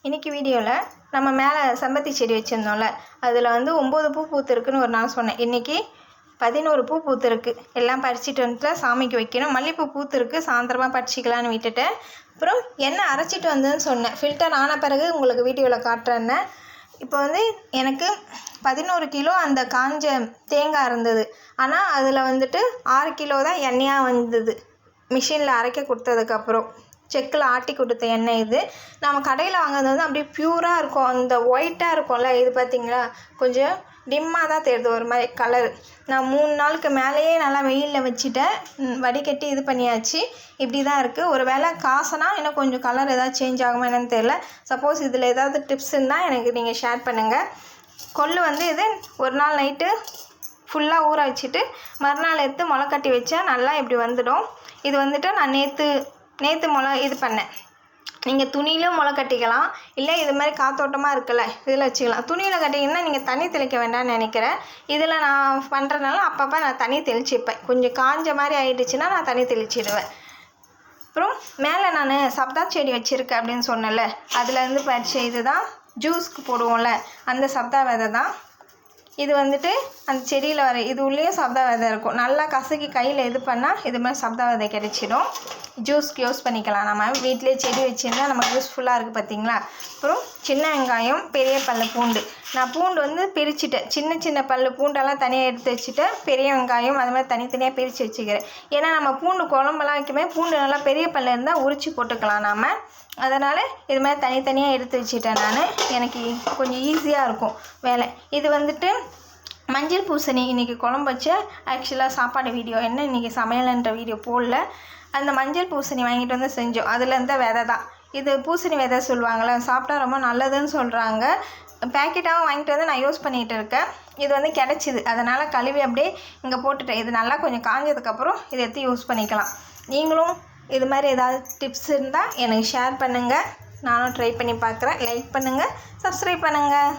இன்றைக்கி வீடியோவில் நம்ம மேலே செம்பருத்தி செடி வச்சுருந்தோம்ல, அதில் வந்து 9 பூ பூத்துருக்குன்னு ஒரு நாள் சொன்னேன். இன்றைக்கி 11 பூ பூத்துருக்கு. எல்லாம் பறிச்சிட்டு வந்துட்டு சாமிக்கு வைக்கணும். மல்லிகைப்பூ பூத்துருக்கு, சாயந்தரமாக பறிச்சிக்கலான்னு விட்டுட்டேன். அப்புறம் எண்ணெய் அரைச்சிட்டு வந்ததுன்னு சொன்னேன். ஃபில்டர் ஆன பிறகு உங்களுக்கு வீடியோவில் காட்டுறேன்னு. இப்போ வந்து எனக்கு 11 கிலோ அந்த காஞ்ச தேங்காய் இருந்தது. ஆனால் அதில் வந்துட்டு 6 கிலோ தான் எண்ணெயாக வந்தது. மிஷினில் அரைக்க கொடுத்ததுக்கப்புறம் செக்கில் ஆட்டி கொடுத்த எண்ணெய் இது. நம்ம கடையில் வாங்குறது வந்து அப்படியே ப்யூராக இருக்கும். அந்த ஒயிட்டாக இருக்கும்ல, இது பார்த்திங்களா கொஞ்சம் டிம்மாக தான் தெரியுது ஒரு மாதிரி கலர். நான் 3 நாளுக்கு மேலேயே நல்லா வெயிலில் வச்சுட்டேன். வடிகட்டி இது பண்ணியாச்சு. இப்படி தான் இருக்குது. ஒரு வேளை காசுனா இன்னும் கொஞ்சம் கலர் ஏதாவது சேஞ்ச் ஆகுமா என்னன்னு தெரியல. சப்போஸ் இதில் ஏதாவது டிப்ஸ் இருந்தால் எனக்கு நீங்கள் ஷேர் பண்ணுங்கள். கொள்ளு வந்து இது ஒரு நாள் நைட்டு ஃபுல்லாக ஊற வச்சுட்டு மறுநாள் எடுத்து முளை கட்டி வச்சா நல்லா இப்படி வந்துடும். இது வந்துட்டு நான் நேற்று முளை இது பண்ணேன். நீங்கள் துணியிலும் முளை கட்டிக்கலாம், இல்லை இது மாதிரி காத்தோட்டமாக இருக்குல்ல இதில் வச்சுக்கலாம். துணியில் கட்டிங்கன்னா நீங்கள் தண்ணி தெளிக்க வேண்டாம்னு நினைக்கிறேன். இதில் நான் பண்ணுறதுனால அப்பப்போ நான் தண்ணி தெளிச்சிப்பேன். கொஞ்சம் காஞ்ச மாதிரி ஆகிடுச்சுன்னா நான் தண்ணி தெளிச்சிடுவேன். அப்புறம் மேலே நான் சப்தா செடி வச்சுருக்கேன் அப்படின்னு சொன்னேன்ல, அதுலேருந்து பறிச்ச இது தான் ஜூஸ்க்கு போடுவோம்ல அந்த சப்தா விதை தான். இது வந்துட்டு அந்த செடியில் வர இது உள்ளே சப்தா விதை இருக்கும். நல்லா கசக்கி கையில் இது பண்ணால் இது மாதிரி சப்தா விதை கிடைச்சிடும். ஜூஸ்க்கு யூஸ் பண்ணிக்கலாம். நம்ம வீட்டிலே செடி வச்சுருந்தா நமக்கு யூஸ்ஃபுல்லாக இருக்குது பார்த்திங்களா. அப்புறம் சின்ன வெங்காயம், பெரிய பல்லு பூண்டு. நான் பூண்டு வந்து பிரிச்சுட்டேன். சின்ன பல்லு பூண்டெல்லாம் தனியாக எடுத்து வச்சுட்டேன். பெரிய வெங்காயம் அது மாதிரி தனித்தனியாக பிரித்து வச்சுக்கிறேன். ஏன்னா நம்ம பூண்டு குழம்பெல்லாம் வைக்குமே பூண்டு நல்லா பெரிய பல்லு இருந்தால் உரித்து போட்டுக்கலாம் நாம். அதனால் இது மாதிரி தனித்தனியாக எடுத்து வச்சுட்டேன் நான். எனக்கு கொஞ்சம் ஈஸியாக இருக்கும் வேலை. இது வந்துட்டு மஞ்சள் பூசணி. இன்றைக்கி குழம்பு வச்ச ஆக்சுவலாக சாப்பாடு வீடியோ என்ன இன்றைக்கி சமையல்ன்ற வீடியோ போடல. அந்த மஞ்சள் பூசணி வாங்கிட்டு வந்து செஞ்சோம். அதில் இருந்த விதை தான் இது. பூசணி விதை சொல்லுவாங்களே, சாப்பிட்டா ரொம்ப நல்லதுன்னு சொல்கிறாங்க. பேக்கெட்டாகவும் வாங்கிட்டு வந்து நான் யூஸ் பண்ணிகிட்டு இருக்கேன். இது வந்து கிடச்சிது, அதனால் கழுவி அப்படியே இங்கே போட்டுட்டேன். இது நல்லா கொஞ்சம் காஞ்சதுக்கப்புறம் இதை எடுத்து யூஸ் பண்ணிக்கலாம். நீங்களும் இது மாதிரி ஏதாவது டிப்ஸ் இருந்தால் எனக்கு ஷேர் பண்ணுங்கள். நானும் ட்ரை பண்ணி பார்க்குறேன். லைக் பண்ணுங்கள், சப்ஸ்கிரைப் பண்ணுங்கள்.